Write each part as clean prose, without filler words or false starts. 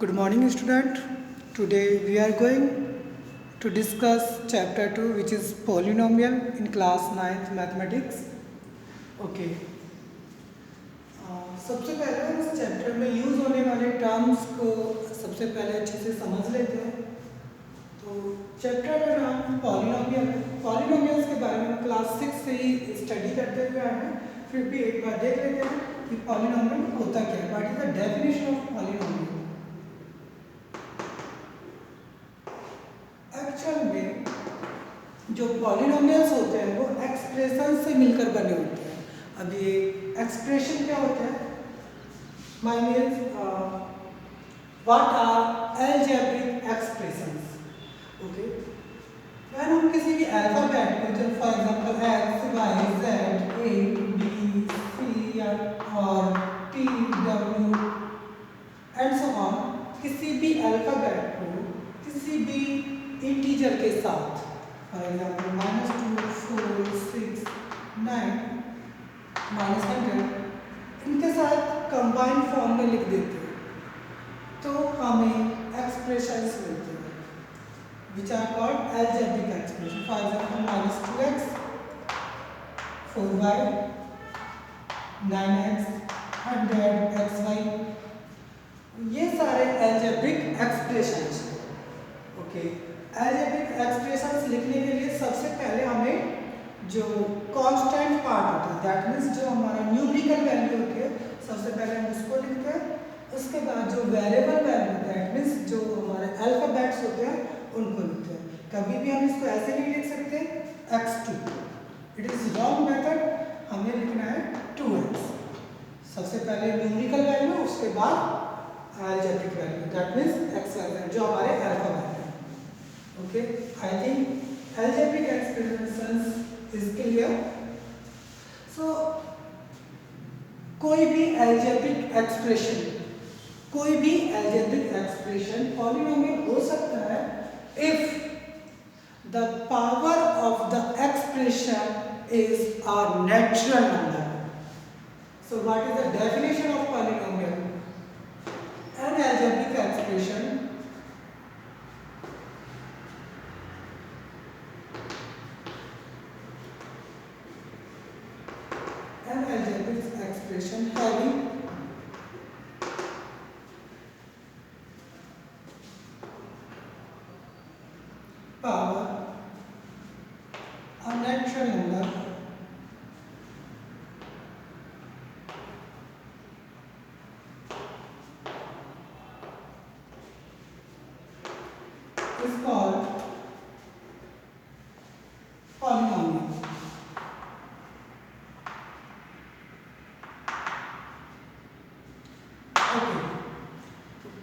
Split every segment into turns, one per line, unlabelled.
Good morning, student. Today we are going to discuss chapter 2, which is polynomial in class 9th mathematics. Okay. सबसे पहले हम इस chapter में use होने वाले टर्म्स को सबसे पहले अच्छे से समझ लेते हैं। तो चैप्टर का नाम पॉलिनोमियल है। पॉलिनोमियल्स के बारे में क्लास 6 से ही स्टडी करते हुए आए हैं, फिर भी एक बार देख लेते हैं कि पॉलिनोमियल होता क्या है। What is the definition of polynomial? Actual में जो पॉलिनोमियल्स होते हैं वो एक्सप्रेशन से मिलकर बने होते हैं। अब ये एक्सप्रेशन क्या होता है? My means what are algebraic expressions. Okay, when हम किसी भी अल्फाबेट को, जब for example x y z a b c और टी डब्ल्यू एंड सो ऑन, किसी भी अल्फाबेट को किसी भी इंटीजर के साथ, फॉर एग्जाम्पल -2 4 6 9 -100, इनके साथ कंबाइंड फॉर्म में लिख देते हैं तो हमें एक्सप्रेशंस मिलते हैं which are called algebraic expression. For example -2x 4y 9x 100xy, ये सारे अलजेब्रिक एक्सप्रेशंस हैं। ओके, अलजेब्रिक एक्सप्रेशंस लिखने के लिए सबसे पहले हमें जो कांस्टेंट पार्ट होता है, दैट मीन्स जो हमारा न्यूमेरिकल वैल्यू होती है, सबसे पहले हम उसको लिखते हैं। उसके बाद जो वेरिएबल वैल्यू, दैट मीन्स जो हमारे अल्फाबेट्स होते हैं उनको लिखते हैं। कभी भी हम इसको ऐसे नहीं लिख सकते x2, it is wrong method. हमें लिखना है 2x, सबसे पहले न्यूमेरिकल वैल्यू, उसके बाद algebraic value, that means x जो हमारे अल्फाबेट है। Okay, I think algebraic expressions is clear. So कोई भी अलजेब्रिक एक्सप्रेशन पॉलिनोमियल हो सकता है if the power of the expression is a natural number. So what is the definition of polynomial? An algebraic expression having power a natural number is called polynomial.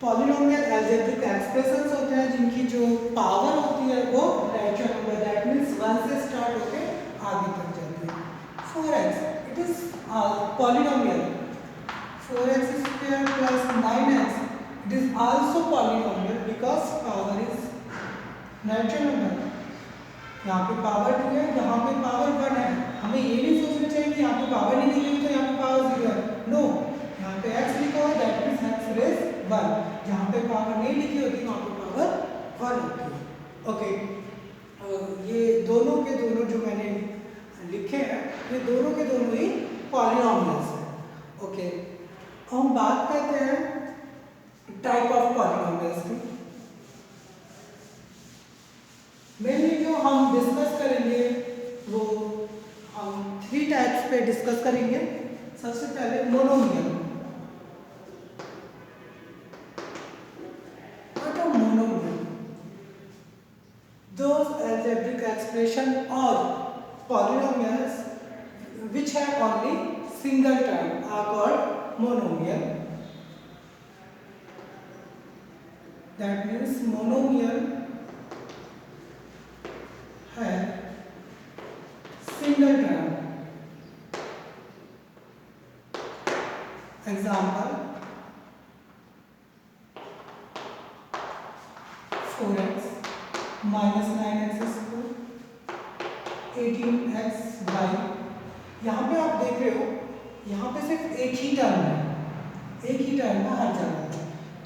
Polynomial algebraic expressions होते हैं जिनकी जो power होती है वो natural number, that means 1 से start होके आगे तक जाती है। 4x, it is polynomial. 4x square plus 9x, it is also polynomial because power is natural number. यहाँ पे पावर 2 है, यहाँ पे पावर 1 है। हमें ये नहीं सोचना चाहिए कि यहाँ पे पावर नहीं लिखी हुई तो यहाँ पे पावर 0 है। नो, यहाँ पे x लिखा हुआ, दैट मींस x इज 1। जहाँ पे पावर नहीं लिखी होती वहाँ पे पावर 1 होती है। ओके, ये दोनों के दोनों जो मैंने लिखे हैं, ये दोनों के दोनों ही पॉलिनोमियल्स हैं। ओके, हम बात करते हैं टाइप ऑफ पॉलिनोमियल्स की। मेनली जो हम डिस्कस करेंगे वो हम 3 टाइप्स पे डिस्कस करेंगे। सबसे पहले monomial. Those algebraic expression or polynomials which have only single term are called monomial. That means monomial have single term. Example 4x minus 9x square 18xy। यहाँ पे आप देख रहे हो, यहाँ पे सिर्फ एक ही टर्म है, एक ही टर्म का हर जगह है।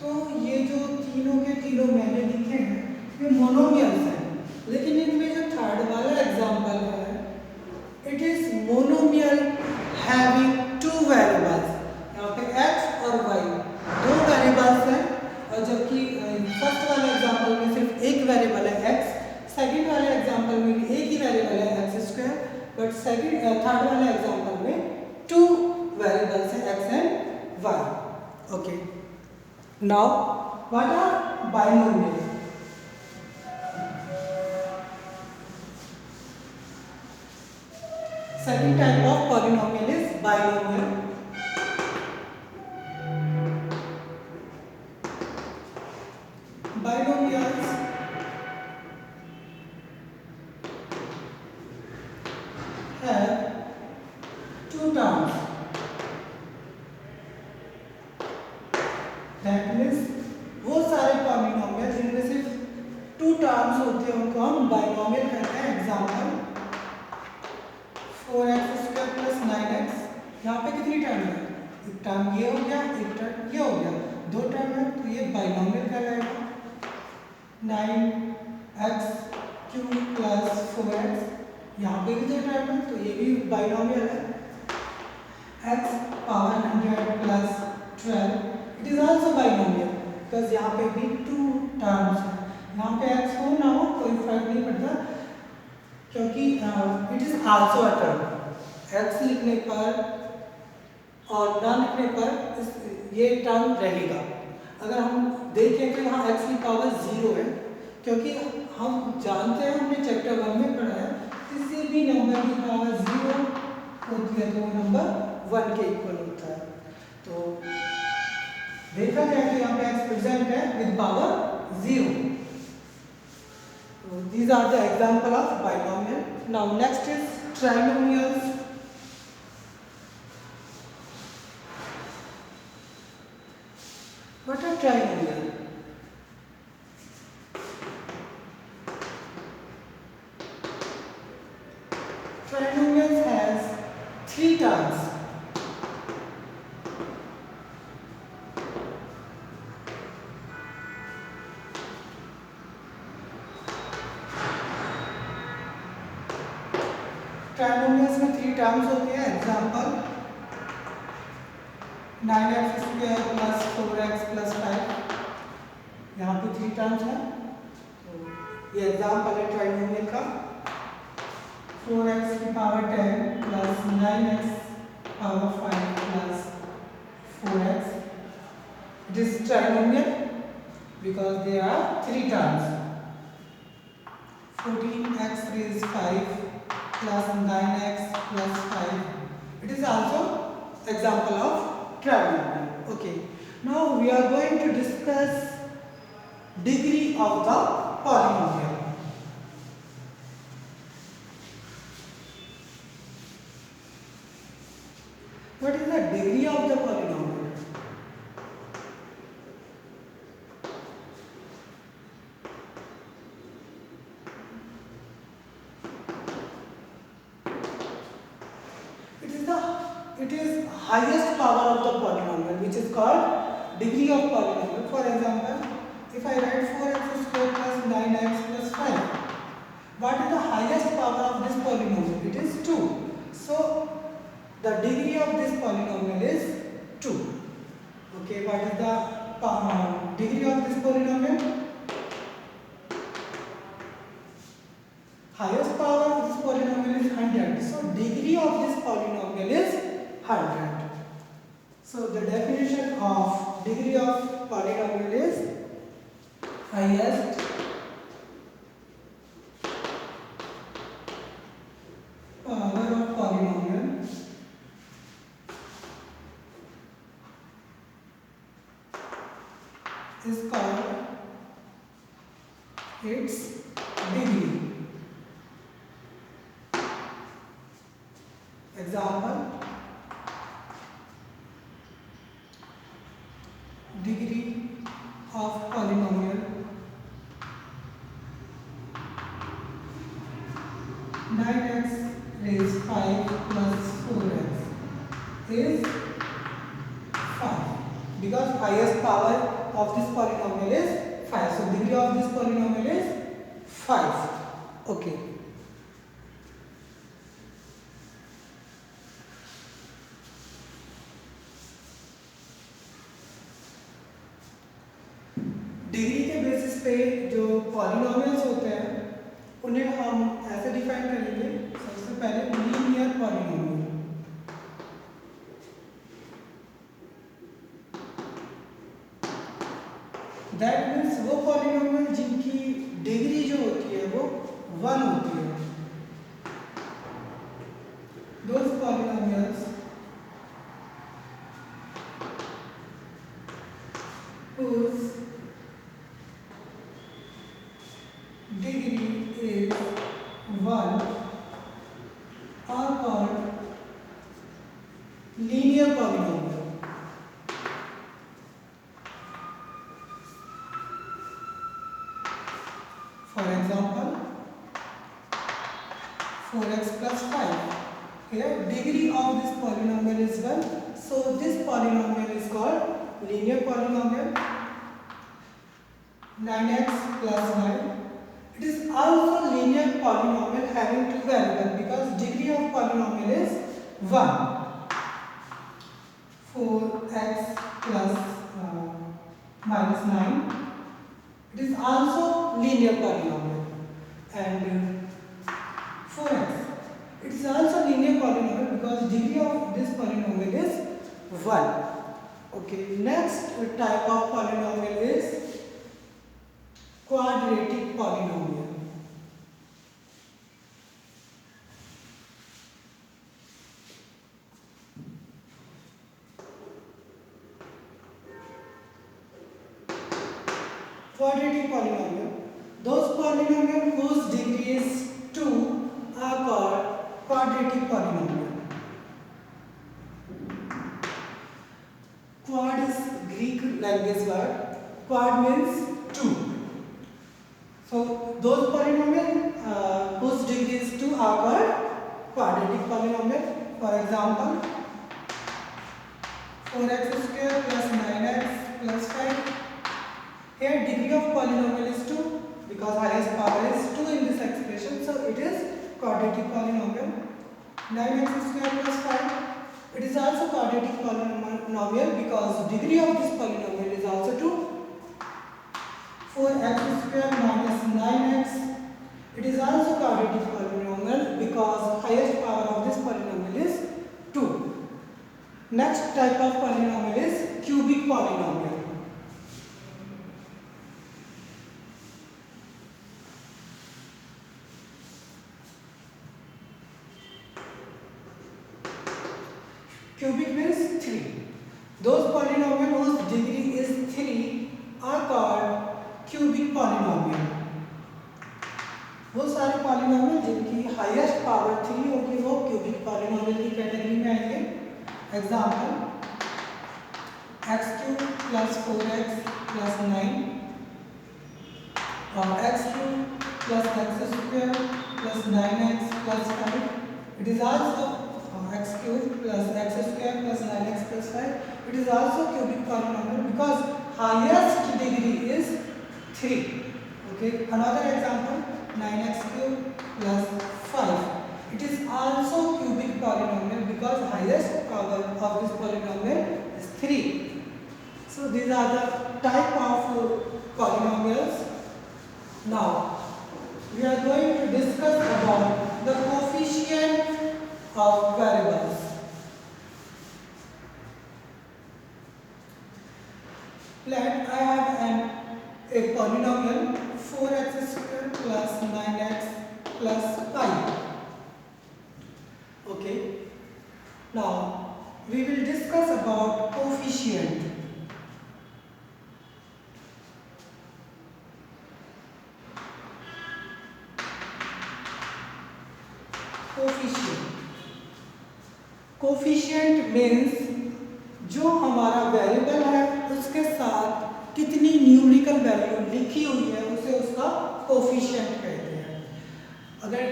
तो ये जो तीनों के तीनों मैंने लिखे हैं ये मोनोमियल्स हैं, लेकिन इनमें जो थर्ड वाला एग्जांपल है it is monomial having two variables. यहाँ पे x और y दो वेरिएबल्स हैं, और जबकि फर्स्ट वाले एग्जांपल में सिर्फ एक वेरिएबल है x, सेकंड वाले एग्जांपल में भी एक ही वेरिएबल है x स्क्वायर, बट थर्ड वाले एग्जांपल में टू वेरिएबल्स हैं x and y। Okay, now what are binomial? Second type of polynomial is binomial. Binomials have two terms. That means वो सारे पॉलिनोमियल जिनमें सिर्फ टू टर्म्स होते हैं उनको हम बाइनोमियल कहते हैं। Example 4x square plus 9x, यहाँ पे कितनी टर्म है? एक टर्म ये हो गया, एक टर्म ये हो गया, दो टर्म है तो ये बाइनोमियल कहलाएगा। 9x क्यूब प्लस 4x, यहाँ पे भी दो टर्म है तो ये भी बाइनोमियल है। x power 100 plus 12 it is also binomial because यहाँ पे भी टू टर्म्स है। यहाँ पे x हो ना हो कोई फर्क नहीं पड़ता क्योंकि it is also a term. x लिखने पर और ना लिखने पर ये टर्म रहेगा। अगर हम देखें तो यहाँ x की पावर 0 है, क्योंकि हम जानते हैं हमने चैप्टर 1 में पढ़ा है किसी भी नंबर की पावर 0 होती है तो वो नंबर 1 के इक्वल होता है। तो देखा जाए तो यहाँ पे x प्रेजेंट है with power 0। So these are the example of binomial. Now next is trinomials. What are trinomial? Trinomials has three terms. Trinomials में थ्री टर्म्स होते हैं। Example 9x square plus 4x plus 5, यहाँ पे three terms हैं तो ये example है trinomial का। 4x की power 10 plus 9x power 5 plus 4x, it is trinomial because they are three terms. 14x raised 5 plus 9x plus 5, it is also example of trinomial. Okay, now we are going to discuss degree of the polynomial. What is the degree of the polynomial? It is highest power of the polynomial which is called degree of polynomial. For example, if I write 4x square plus 9x plus 5, what is the highest power of this polynomial? It is 2. So the degree of this polynomial is 2. Okay, what is the degree of this polynomial? Highest power of this polynomial is 100. So degree of this polynomial is 100. So the definition of degree of polynomial is highest power of polynomial is called its degree. Example, degree of polynomial 9x raised 5 plus 4x is 5 because highest power of this polynomial is 5. So degree of this polynomial is 5. Okay. Degree के basis पे जो polynomials होते हैं उन्हें हम ऐसे define करेंगे। सबसे पहले लीनियर पॉलिनोमियल। दैट मीन्स वो पॉलिनोमियल जिनकी डिग्री जो होती है वो 1 होती है। Those polynomials whose degree is 1 are called linear polynomial. For example, 4x plus 5. Here degree of this polynomial is 1, so this polynomial is called linear polynomial. 9x plus 9. It is also linear polynomial having two variables because degree of polynomial is 1. 4x plus minus 9. It is also linear polynomial. And 4x. It is also linear polynomial because degree of this polynomial is 1. Okay. Next type of polynomial is quadratic polynomial. Quadratic polynomial. Those polynomials whose degree is 2 are called quadratic polynomial. Quad is Greek language word. Quad means 2. So those polynomials whose degree is 2 are called quadratic polynomial. For example, 4x square plus 9x plus 5. Here degree of polynomial is 2 because highest power is 2 in this expression, so it is quadratic polynomial. 9x square plus 5. It is also quadratic polynomial because degree of this polynomial is also 2. 4x square minus 9x. It is also quadratic polynomial because highest power of this polynomial is 2. Next type of polynomial is cubic polynomial. Cubic means 3. Those polynomials whose degree is 3 are called cubic polynomial. वो सारे polynomial जिनकी highest power 3 होगी वो cubic polynomial की category में आएंगे। Example, x³ plus 4x plus 9 और x³ plus x² plus 9x plus 5. It is also x³ plus x² plus 9x plus 5. It is also cubic polynomial because highest degree is 3. Okay. Another example, 9x³ plus 5. It is also cubic polynomial because highest power of this polynomial is 3. So these are the type of polynomials. Now we are going to discuss about the coefficient of variables. Let I have a polynomial 4x square plus 9x plus 5. Okay. Now we will discuss about coefficient. Coefficient means जो हमारा variable है उसके साथ कितनी numerical value लिखी हुई है उसे उसका कोफिशिएंट कहते हैं। अगर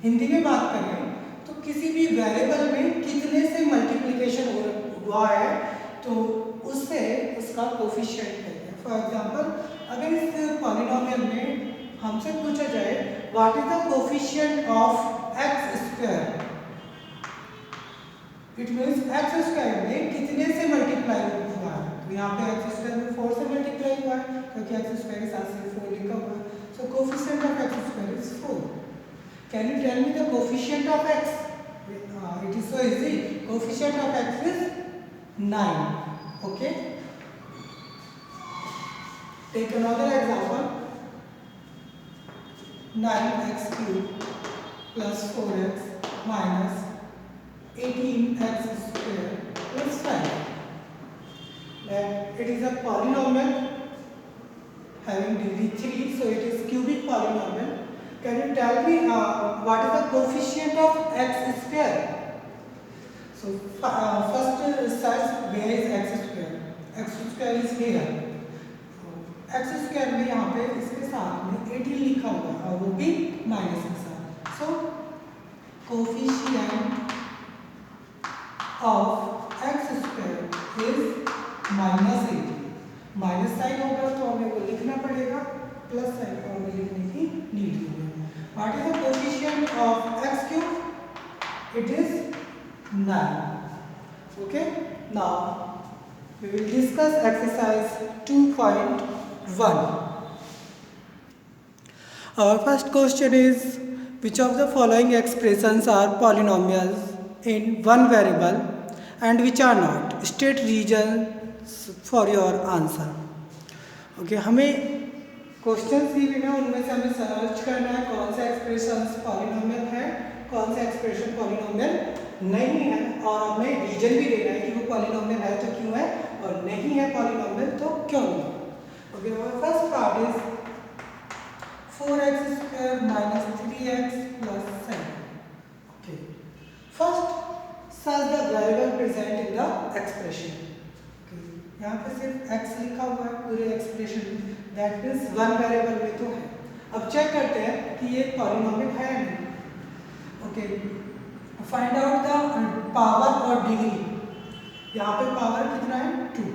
हिंदी में बात करें तो किसी भी वेरिएबल में कितने से मल्टीप्लिकेशन हुआ है तो उससे उसका कोफिशिएंट कहते हैं। फॉर एग्जांपल, अगर इस पॉलिनोमियल में हमसे पूछा जाए what is the coefficient of x square, it means x square में कितने से मल्टीप्लाई हुआ है, तो यहाँ पे एक्स स्क्वायर में 4 से मल्टीप्लाई हुआ है क्योंकि एक्स स्क्वायर के साथ से 4 लिखा हुआ है, so coefficient of x square is 4। Can you tell me the coefficient of x? It is so easy, coefficient of x is 9. Okay, take another example, 9x cube plus 4x minus 18x square plus 5. That it is a polynomial having degree 3, so it is cubic polynomial. Can you tell me what is the coefficient of x square? So first search where is x square. X square is here. X square में यहाँ पे इसके साथ में 18 लिखा हुआ है और वो भी माइनस के साथ, so coefficient of x square is -18. Minus sign होगा तो हमें वो लिखना पड़ेगा, प्लस साइन को हमें लिखने की नीड नहीं है. What is the coefficient of x cube? It is 9. Okay, now we will discuss exercise 2.1. Our first question is, which of the following expressions are polynomials in one variable and which are not? State reasons for your answer. Okay, हमें question दी हुई ना, उनमें से हमें search करना है कौन सा एक्सप्रेशन पॉलिनोमियल है, कौन सा एक्सप्रेशन पॉलिनोमियल नहीं है, और हमें रीजन भी देना है कि वो पॉलिनोमियल है तो क्यों है और नहीं है पॉलिनोमियल तो क्यों नहीं. Okay, first part is 4x square minus 3x plus 7. Okay, first search the variable present in the expression. Okay, यहाँ पे सिर्फ x लिखा हुआ है पूरे एक्सप्रेशन में, दैट मीन्स वन वेरिएबल में तो है. अब चेक करते हैं कि ये पॉलिनोमियल है या नहीं. Okay, find out the power और डिग्री. यहाँ पे पावर कितना है 2,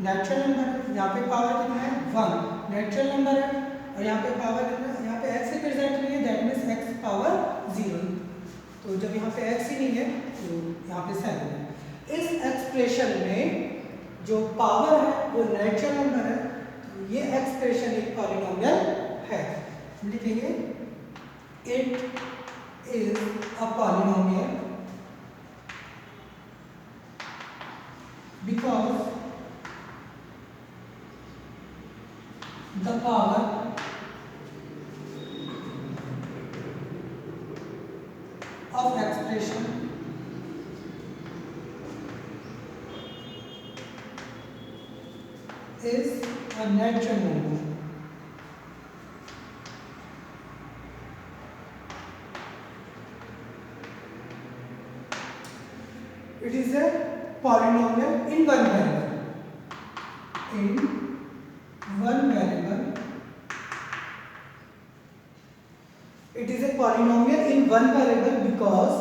नेचुरल नंबर है. यहाँ पे पावर कितना है 1, नेचुरल नंबर है. और यहाँ पे पावर कितना है, यहाँ पे x रिप्रेजेंट नहीं है, दैट मीन्स x पावर 0. तो जब यहाँ पे x ही नहीं है तो यहाँ पे 7 है. इस एक्सप्रेशन में जो पावर है वो नेचुरल नंबर है, तो ये एक्सप्रेशन एक पॉलिनोमियल है. लिखेंगे it is a polynomial because the power of expression is a natural number. It is a polynomial in one variable. In one variable, it is a polynomial in one variable because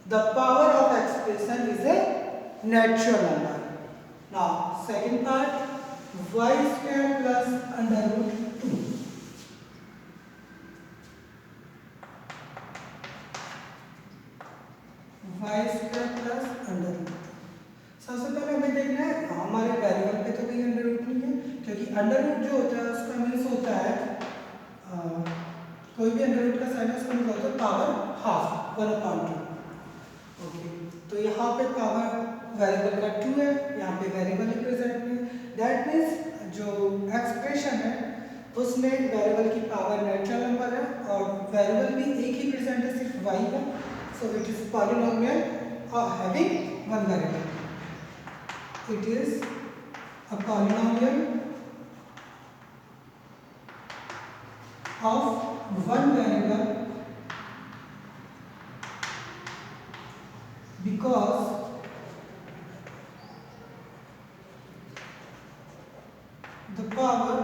the power of expression is a natural number. Now, second part, y square plus under root 2. y square plus under root 2. सबसे पहले हमें देखना है हमारे variable पे तो कोई under root नहीं है, क्योंकि अंडर रूट जो होता है उसका मीन्स होता है कोई भी अंडर रूट का साइन उसका मीन्स होता है पावर हाफ 1/2. ओके, तो यहाँ पे पावर वेरिएबल का 2 है, यहाँ पे वेरिएबल रिप्रेजेंट में, दैट मीन्स जो एक्सप्रेशन है उसमें वेरिएबल की पावर नेचुरल नंबर है और वेरिएबल भी एक ही प्रेजेंट है, सिर्फ y है. So it is polynomial having one variable. It is a polynomial of one variable because the power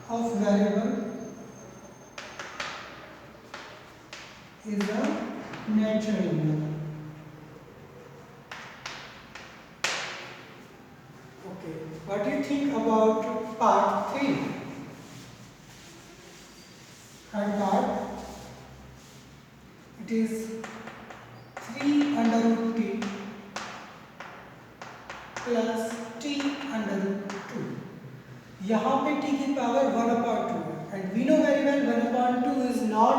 of variable is a natural number. Okay, what do you think about part 3? Third part, it is 3 under root t plus t under root 2. यहाँ पे t की power 1/2 है and we know very well 1/2 is not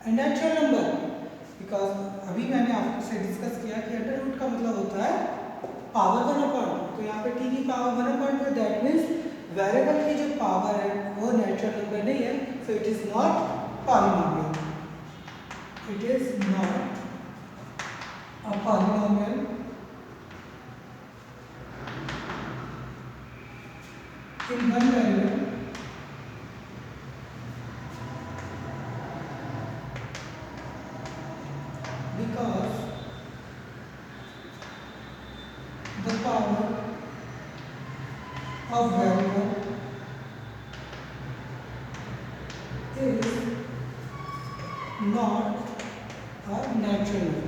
a natural number because अभी मैंने आपसे discuss किया कि under root का मतलब होता है पावर 1/2. तो यहाँ पे t की पावर 1/2 है, दैट मीन्स वेरिएबल की जो पावर है वो नेचुरल नंबर नहीं है, so it is not polynomial. It is not a polynomial in one variable because the power of variable is not a natural number.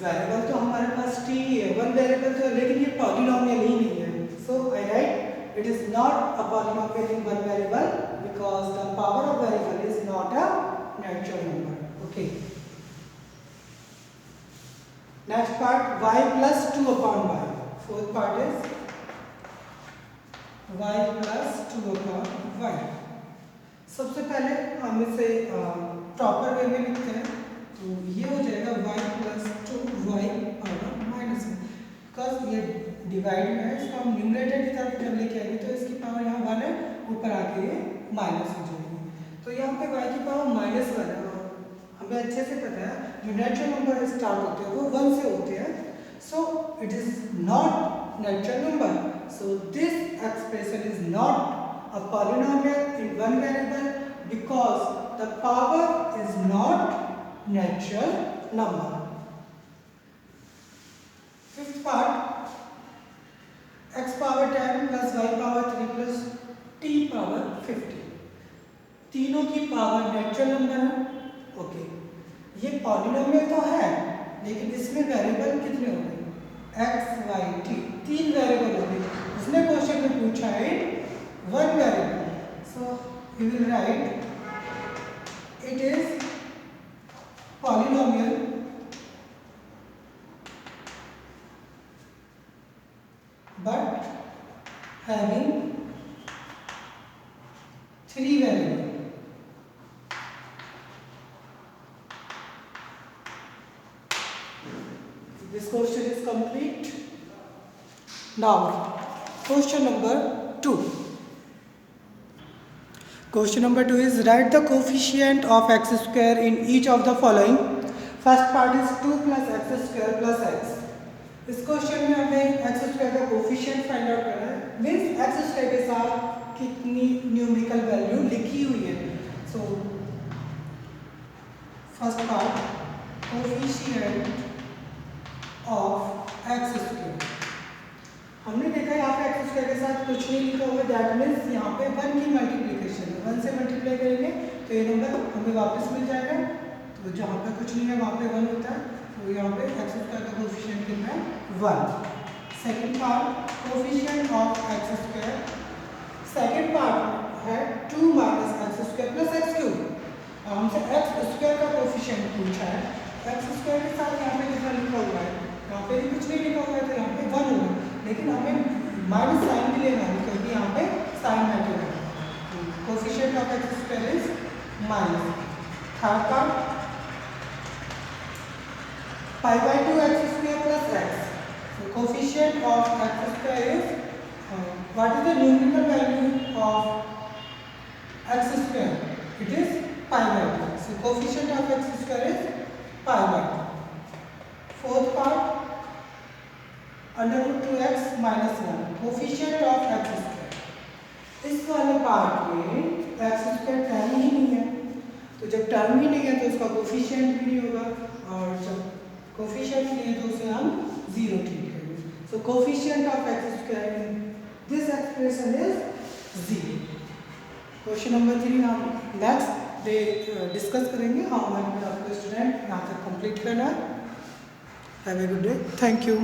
Variable तो हमारे पास t है, वन वेरिएबल तो, लेकिन ये पॉलिनोमियल ही नहीं है. So I write it is not a polynomial in one variable because the power of variable is not a natural number. Okay, next part y plus 2/y. Fourth part is y plus 2/y. सबसे पहले हम इसे proper way में लिखते हैं, तो ये हो जाएगा y plus 2y power -1. Because ये डिवाइड में है, इसको हम न्यूमरेटर की तरफ जब लेके आएंगे तो इसकी पावर यहाँ 1 है, ऊपर आके ये माइनस हो जाएगी. तो यहाँ पे y की पावर -1 है और हमें अच्छे से पता है जो नेचुरल नंबर स्टार्ट होते हैं वो 1 से होते हैं. So it is not natural number. So this expression is not a polynomial in one variable because the power is not natural number. Fifth part, x power 10 plus y power 3 plus t power 50. तीनों की power natural number है. Okay, ये polynomial तो है लेकिन इसमें variable कितने हो गए? x, y, t, 3 वेरिएबल हो गए. उसने क्वेश्चन में पूछा है one variable. So we will write it is polynomial but having 3 variables. This question is complete. Now question number 2. Question number 2 is write the coefficient of x square in each of the following. First part is 2 plus x square plus x. इस question में हमें x square का coefficient find out करना है. Means x square के साथ कितनी numerical value लिखी हुई है. So first part, coefficient of x square. हमने देखा यहाँ पे x स्क्वायर के साथ कुछ नहीं लिखा हुआ, दैट मीन्स यहाँ पे 1 की मल्टीप्लिकेशन है. 1 से मल्टीप्लाई करेंगे तो ये नंबर हमें वापस मिल जाएगा. तो जहाँ पे कुछ नहीं है वहाँ पे 1 होता है, तो यहाँ पे x स्क्वायर का कोफिशिएंट कितना है? 1. Second part, coefficient of x square. Second part है 2 minus x square plus x cube. और हमसे x स्क्वायर का कोफिशिएंट पूछा है. x स्क्वायर के साथ यहाँ पे कितना लिखा हुआ है? यहाँ पे भी कुछ नहीं लिखा हुआ है, तो यहाँ पे 1 होगा, लेकिन हमें माइनस साइन भी लेना है क्योंकि यहाँ पे साइन मैटर है. Coefficient of x square is minus. Third part, pi by 2 x square plus x. So coefficient of x square is what is the numerical value of x square? It is pi by 2. So coefficient of x square is pi by 2. Fourth part, under root 2x minus 1. Coefficient of x square. इस वाले part में x square term ही नहीं है, तो जब term ही नहीं है तो उसका कोफिशिएंट भी नहीं होगा, और जब कोफिशिएंट नहीं है तो उसे हम 0 ठीक करेंगे. So coefficient of x square in this expression is 0. Question number 3 हम नेक्स्ट डे डिस्कस करेंगे. हम हमारे स्टूडेंट कंप्लीट करना। Have a good day, thank you.